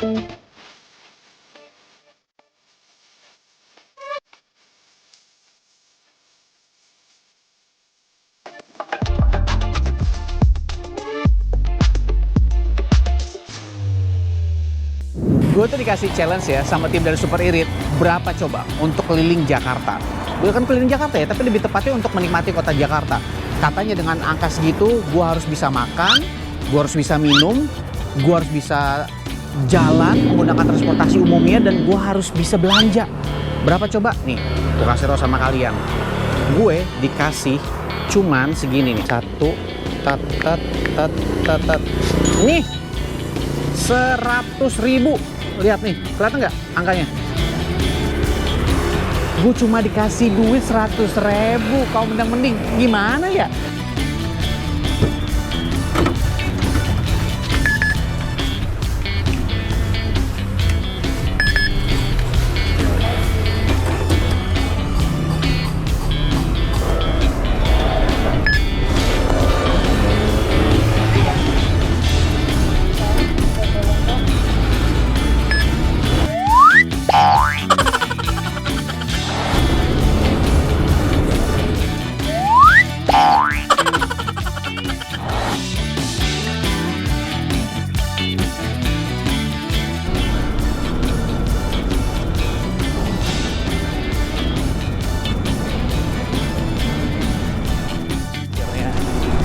Gue tuh dikasih challenge ya sama tim dari Super Irit, berapa coba untuk keliling Jakarta. Bukan keliling Jakarta ya, tapi lebih tepatnya untuk menikmati kota Jakarta. Katanya dengan angka segitu, gue harus bisa makan, gue harus bisa minum, gue harus bisa jalan menggunakan transportasi umumnya, dan gue harus bisa belanja. Berapa coba? Nih, gue kasih tau sama kalian. Gue dikasih cuman segini nih. Satu, nih, 100.000. Lihat nih, kelihatan nggak angkanya? Gue cuma dikasih duit 100.000. Kau mending gimana ya?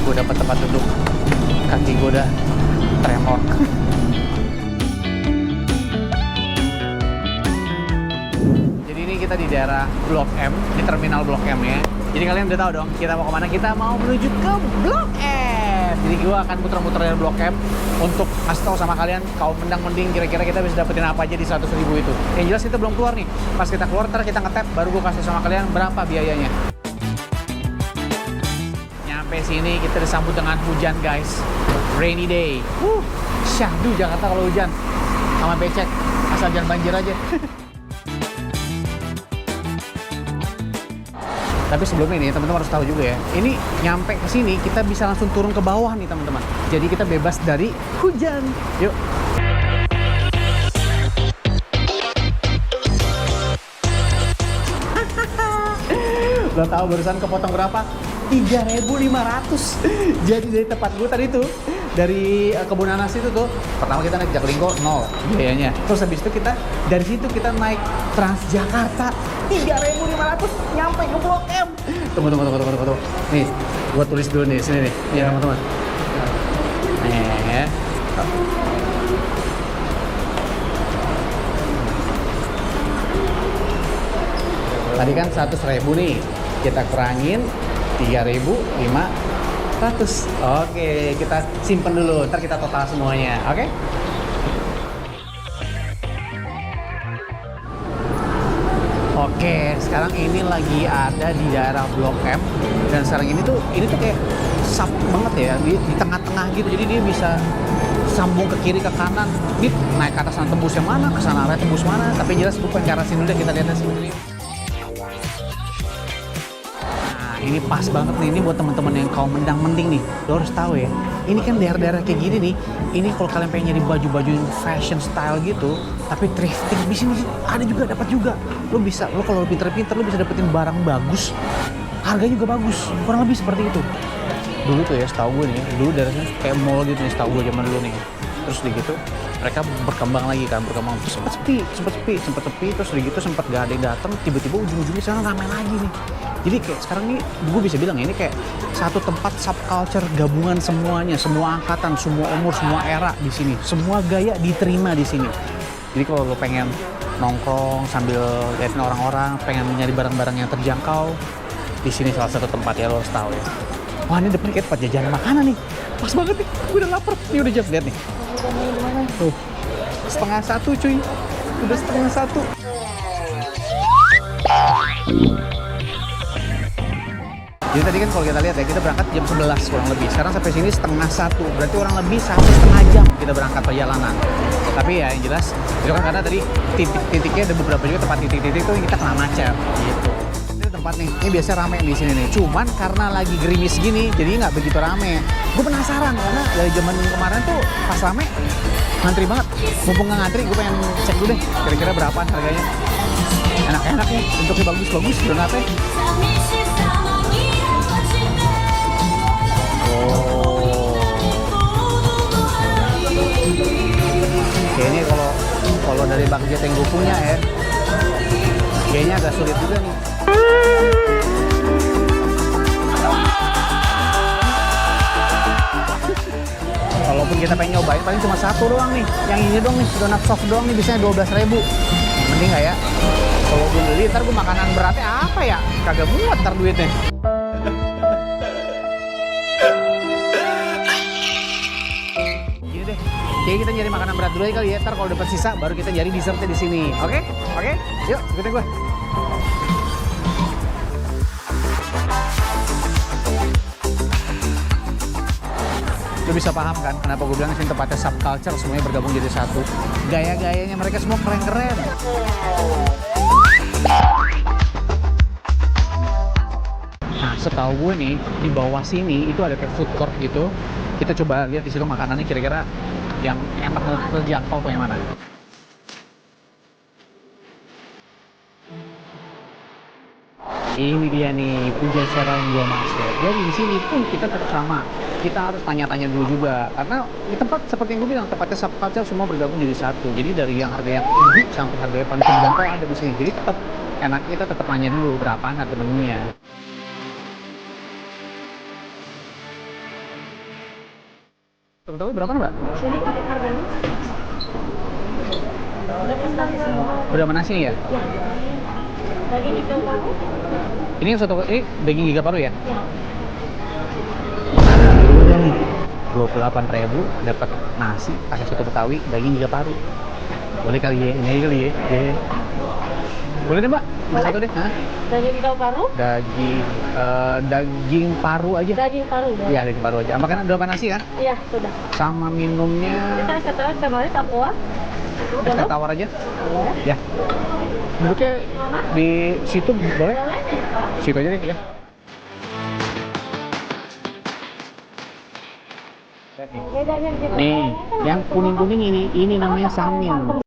Gue dapat tempat duduk, kaki gue udah tremor. Jadi ini kita di daerah Blok M, di terminal Blok M ya. Jadi kalian udah tahu dong kita mau kemana, kita mau menuju ke Blok M. Jadi gue akan muter-muter dari Blok M untuk kasih tahu sama kalian kaum mending kira-kira kita bisa dapetin apa aja di 100.000 itu. Yang jelas kita belum keluar nih, pas kita keluar ntar kita ngetap baru gue kasih sama kalian berapa biayanya. Sampai sini kita disambut dengan hujan guys, rainy day. Syahdu Jakarta kalau hujan, sama becek, asal jangan banjir aja. Tapi sebelum ini teman-teman harus tahu juga ya, ini nyampe ke sini kita bisa langsung turun ke bawah nih teman-teman. Jadi kita bebas dari hujan. Yuk. Lo tahu barusan kepotong berapa? 3.500. Jadi dari tempat gue tadi tuh, dari kebun nanas itu tuh, pertama kita naik Jaklingko 0 biayanya. Terus habis itu kita dari situ kita naik Transjakarta 3.500 nyampe ke Blok M. Tunggu. Nih, gue tulis dulu nih sini nih. Iya teman-teman. Tadi kan 100.000 nih, kita kurangin 3.500. Oke, kita simpen dulu, ntar kita total semuanya, oke? Oke, sekarang ini lagi ada di daerah Blok M, dan sekarang ini tuh kayak sub banget ya, di tengah-tengah gitu, jadi dia bisa sambung ke kiri ke kanan, nih naik ke atas tembus yang mana, ke sana tembus mana, tapi jelas bukan ke arah sini dulu, kita lihat sini. Ini pas banget nih, ini buat teman-teman yang kaum mending nih, lo harus tahu ya, ini kan daerah-daerah kayak gini nih, ini kalau kalian pengen nyari baju-baju fashion style gitu, tapi thrifting di sini ada juga, dapat juga. Lo kalau pinter-pinter lo bisa dapetin barang bagus, harganya juga bagus, kurang lebih seperti itu. Dulu tuh ya, setahu gue nih, dulu daerahnya kayak mall gitu nih, setahu gue zaman dulu nih. Terus gitu mereka berkembang lagi kan, sempat sepi, terus gitu sempat gak ada yang datang, tiba-tiba ujung-ujungnya sekarang ramai lagi nih. Jadi kayak sekarang ini gue bisa bilang ini kayak satu tempat subculture gabungan semuanya, semua angkatan, semua umur, semua era di sini, semua gaya diterima di sini. Jadi kalau lo pengen nongkrong sambil liatin orang-orang, pengen nyari barang-barang yang terjangkau, di sini salah satu tempat ya, lo harus tahu ya. Wah, ini depan kayak tempat jajanan makanan nih, pas banget nih, gue udah lapar, ini udah jam, lihat nih. Tuh, 12:30 cuy, udah 12:30. Jadi tadi kan kalau kita lihat ya, kita berangkat jam 11 kurang lebih. Sekarang sampai sini 12:30, berarti kurang lebih 1,5 jam kita berangkat perjalanan. Tapi ya yang jelas, itu kan karena tadi titik-titiknya ada beberapa juga tempat titik-titik itu yang kita kena macet gitu. Ini tempat nih, ini biasa rame di sini nih. Cuman karena lagi gerimis gini, jadi nggak begitu rame. Gue penasaran karena dari zaman kemarin tuh pas rame, Ngantri banget. Mumpung nggak ngantri, gue pengen cek dulu deh kira-kira berapaan harganya. Enak-enak ya, bentuknya bagus-bagus donatnya. Oh. Kayaknya kalau dari budget yang gue punya ya, kayaknya agak sulit juga nih. Walaupun kita pengen nyobain, paling cuma satu doang nih. Yang ini doang nih, donat soft doang nih, biasanya 12.000. Mending nggak ya? Kalau gue beli, ntar gue makanan beratnya apa ya? Kagak muat ntar duitnya. Gini deh, kayaknya kita nyari makanan berat dulu ya kali ya. Ntar kalau dapat sisa, baru kita nyari dessertnya di sini. Oke? Oke? Yuk, ikutin gue. Lu bisa paham kan kenapa gue bilang sini tempatnya subculture, semuanya bergabung jadi satu. Gaya-gayanya mereka semua keren-keren. Nah, setahu gue nih di bawah sini itu ada kayak food court gitu. Kita coba lihat di situ makanannya kira-kira yang enak terjangkau tuh yang mana. Ini dia nih Pujaserah yang gua maksud. Jadi di sini pun kita tetap sama. Kita harus tanya-tanya dulu juga karena di tempat seperti yang gue bilang tempatnya subculture semua bergabung jadi satu. Jadi dari yang harga yang tinggi sampai harga yang paling terjangkau ada di sini. Jadi tetap enak, kita tetap tanya dulu berapaan harga menunya. Tahu berapa Mbak? Sini harganya. Udah mana sih ya? Ya. Daging iga paru. Ini yang satu ini daging iga paru ya? Ya. Udah nih. 28.000 dapat nasi pakai soto Betawi, daging iga paru. Boleh kali ya? Ini aja kali ya? Yeah. Boleh deh Mbak? Boleh. Satu deh. Hah? Daging iga paru? Daging paru aja. Daging paru. Iya, daging paru aja. Makan udah nasi kan? Iya, sudah. Sama minumnya. Kita katakan kemarin aqua. Es teh tawar aja. Ya. Duduknya di situ boleh? Situ aja deh ya. Nih, yang kuning-kuning ini namanya samyang.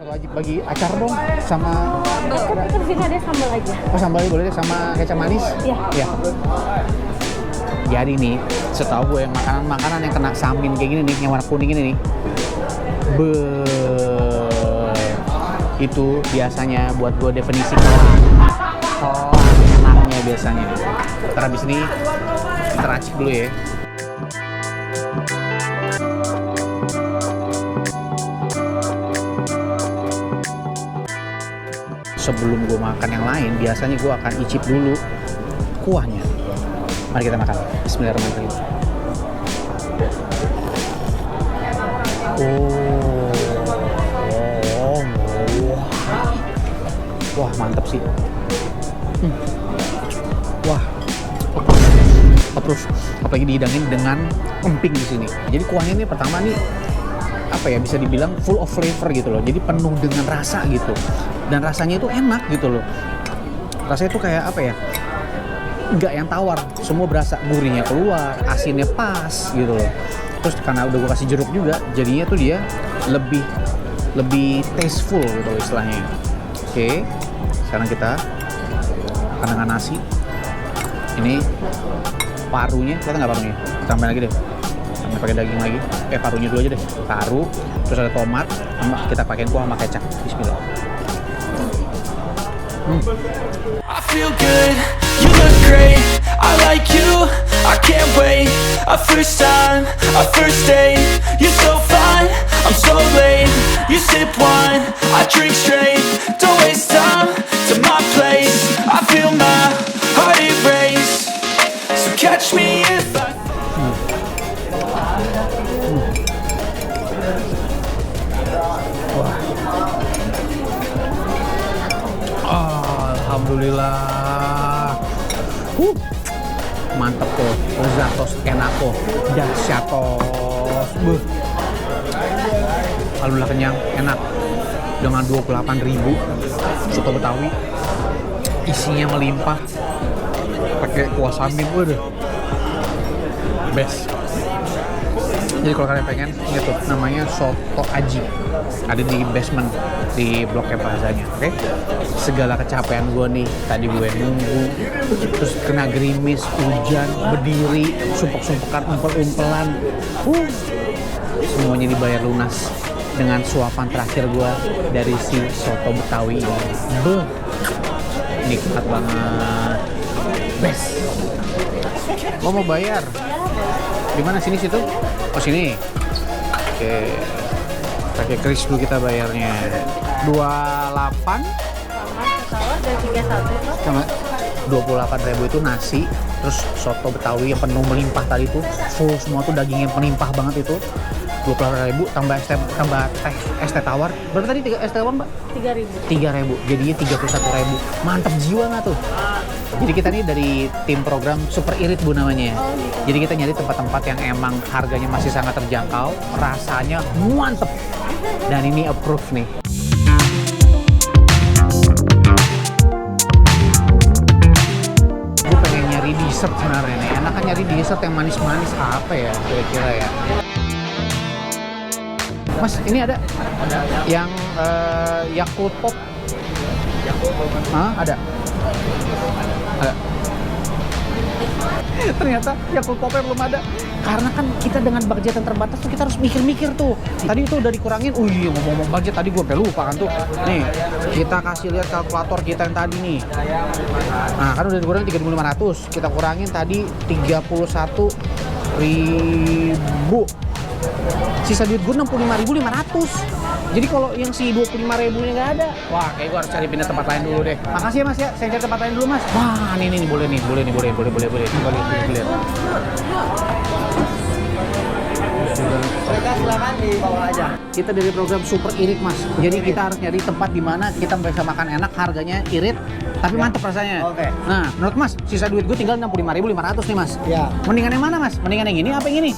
Wajib bagi acar dong sama. Kita di sini ada sambal aja. Oh sambal boleh deh sama kecap manis. Iya. Ya. Jadi nih, setahu gue makanan-makanan yang kena samin kayak gini nih, yang warna kuning ini nih, itu biasanya buat gue definisi kelar enaknya biasanya. Ntar abis ini kita racik dulu ya. Sebelum gue makan yang lain, biasanya gue akan icip dulu kuahnya. Mari kita makan. Bismillahirrahmanirrahim. Wah, mantap sih. Wah, approve. Apalagi dihidangin dengan emping di sini. Jadi kuahnya ini pertama nih apa ya, bisa dibilang full of flavor gitu loh. Jadi penuh dengan rasa gitu. Dan rasanya itu enak gitu loh. Rasanya itu kayak apa ya? Nggak yang tawar, semua berasa, gurihnya keluar, asinnya pas gitu loh. Terus karena udah gue kasih jeruk juga, jadinya tuh dia lebih tasteful gitu istilahnya. Oke, sekarang kita makan dengan nasi. Ini parunya, kelihatan nggak parunya? Tambahin lagi deh, tambah pakai daging lagi. Parunya dulu aja deh, paru, terus ada tomat, kita pakein kuah sama kecap. Bismillah. I feel good, you look great, I like you, I can't wait. A first time, a first date, you're so fine, I'm so late. You sip wine, I drink straight, don't waste time to my place. I feel my heart erase, so catch me if I Alhamdulillah. Mantap tuh. Lezatos enako. Dahsyatos. Alhamdulillah kenyang, enak. Dengan 28.000 soto Betawi. Isinya melimpah. pakai kuah sambin, waduh, best. Jadi kalau kalian pengen, gitu, namanya soto aji, ada di basement di Blok M Plaza-nya, oke? Segala kecapean gue nih, tadi gue nunggu, terus kena gerimis, hujan, berdiri, sumpek-sumpekan, umpel-umpelan, semuanya dibayar lunas dengan suapan terakhir gue dari si soto Betawi ini. Beuh, nikmat banget, best. Lo mau bayar? Di mana, sini situ? Oh sini. Oke. Pakai kris dulu kita bayarnya. 28 Sama pesawat dan 31 sama 28.000 itu nasi, terus soto Betawi yang penuh melimpah tadi tuh, full semua tuh dagingnya melimpah banget itu. 28.000 tambah es teh tawar. Berapa tadi es teh tawar, Mbak? 3.000. 3.000. Jadinya 31.000. Mantep jiwa nggak tuh? Jadi kita nih dari tim program Super Irit Bu namanya. Jadi kita nyari tempat-tempat yang emang harganya masih sangat terjangkau, rasanya mantep. Dan ini approve nih. Gue pengen nyari dessert sebenarnya nih. Enakan nyari dessert yang manis-manis apa ya kira-kira ya? Mas, ini ada yang Yakult Pop. Hah, ada. Ternyata Yakult Popnya belum ada. Karena kan kita dengan budget yang terbatas tuh kita harus mikir-mikir tuh. Tadi itu udah dikurangin. Ngomong-ngomong budget tadi gue lupa kan tuh. Nih, kita kasih lihat kalkulator kita yang tadi nih. Nah, kan udah dikurangin 3.500. Kita kurangin tadi 31.000. Sisa duit gue 65.500. Jadi kalau yang si 25.000-nya nggak ada, wah kayak gue harus cari pindah tempat lain dulu deh. Makasih ya Mas ya, saya cari tempat lain dulu Mas. Wah ini boleh. Coba lihat. Mereka silakan dibawa aja. Kita dari program Super Irit Mas. Jadi kita harus nyari tempat di mana kita bisa makan enak, harganya irit, tapi mantep rasanya. Oke. Nah, menurut Mas, sisa duit gue tinggal 65.500 nih Mas. Ya. Mendingan yang mana Mas? Mendingan yang ini apa yang ini?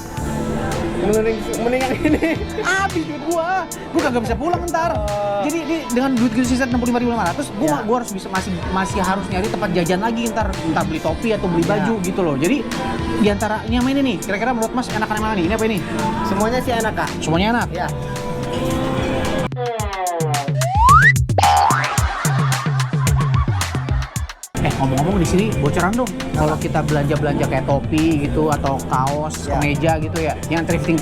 Mendingan ini. Habis duit gua kagak bisa pulang ntar. Jadi dengan duit gue sisa 65.500, gua harus bisa masih harus nyari tempat jajan lagi ntar beli topi atau beli baju gitu loh. Jadi di antara ini sama ini nih, kira-kira menurut Mas enakan yang mana nih? Ini apa ini? Semuanya sih enak, Kak. Semuanya enak. Ya. Ngomong-ngomong di sini bocoran dong. Kalau kita belanja kayak topi gitu atau kaos, kemeja gitu ya, yang thrifting,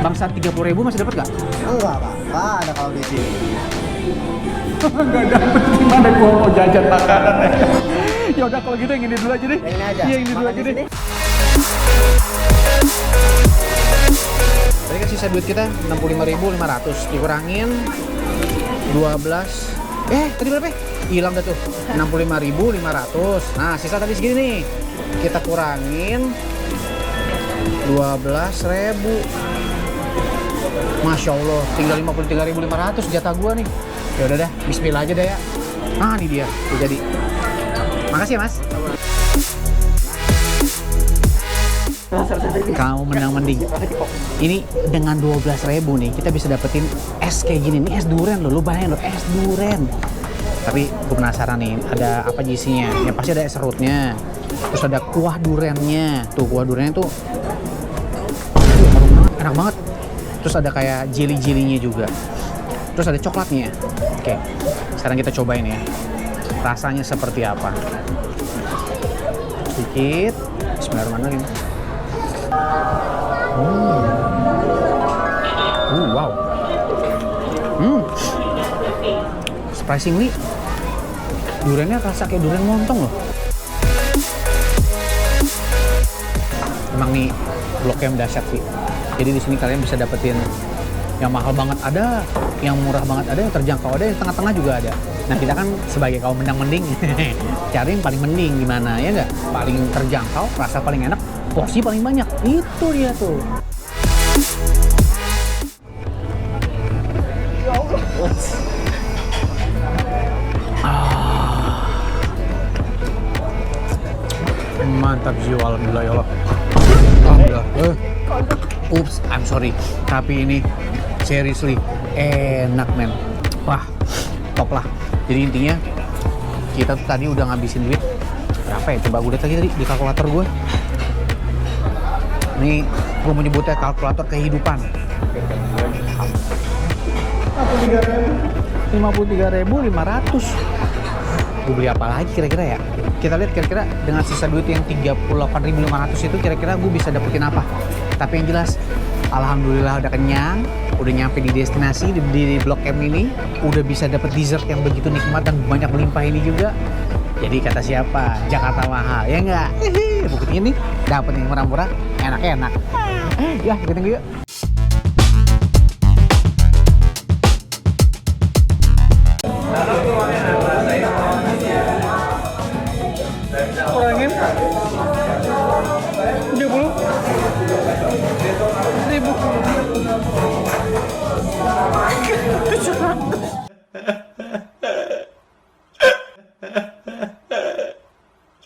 bangsa 30.000 masih dapat nggak? Enggak, Pak. Nggak ada kalau di sini. Nggak dapet, gimana gua mau jajan makanan ya? Ya udah kalau gitu yang ini dulu aja deh. Yang ini aja. Iya, yang ini dulu Makan aja di deh. sini. Tadi kan sisa duit kita 65.500, dikurangin 12. Tadi berapa? Hilang dah tuh. 65.500. Nah, sisa tadi segini nih. Kita kurangin 12.000. Masya Allah, tinggal 53.500 jatah gua nih. Ya udah dah, bismillah aja dah ya. Nah, ini dia, udah jadi. Makasih ya, Mas. Kamu menang mending. Ini dengan 12.000 nih, kita bisa dapetin es kayak gini. Ini es durian loh, lu bayangin loh, es durian. Tapi gue penasaran nih, ada apa aja isinya? Ya pasti ada es serutnya. Terus ada kuah duriannya. Tuh, kuah duriannya tuh enak banget. Terus ada kayak jelly-jellynya juga. Terus ada coklatnya. Oke, sekarang kita cobain ya. Rasanya seperti apa? Sedikit. Bismillahirrahmanirrahim. Wow. Surprisingly, duriannya rasa kayak durian montong loh. Emang nih Blok M dahsyat sih. Jadi di sini kalian bisa dapetin yang mahal banget ada, yang murah banget ada, yang terjangkau ada, yang tengah-tengah juga ada. Nah kita kan sebagai kaum mending, cari yang paling mending gimana ya nggak? Paling terjangkau, rasa paling enak, porsi paling banyak. Itu dia tuh. Mantap jiwa, alhamdulillah ya Allah. Alhamdulillah. Oops, I'm sorry. Tapi ini seriously enak men. Wah, top lah. Jadi intinya kita tuh tadi udah ngabisin duit Berapa ya? Coba gue lihat lagi tadi di kalkulator gue. Ini gue menyebutnya kalkulator kehidupan. 53.500. Gue beli apa lagi kira-kira ya? Kita lihat kira-kira dengan sisa duit yang 38.500 itu kira-kira gue bisa dapetin apa. Tapi yang jelas, alhamdulillah udah kenyang, udah nyampe di destinasi di Blok M ini, udah bisa dapet dessert yang begitu nikmat dan banyak melimpah ini juga. Jadi kata siapa? Jakarta mahal, ya enggak? Buktinya nih, dapet yang murah-murah, enak-enak. Ya, kita tunggu yuk. Kurangin 30.000. 700.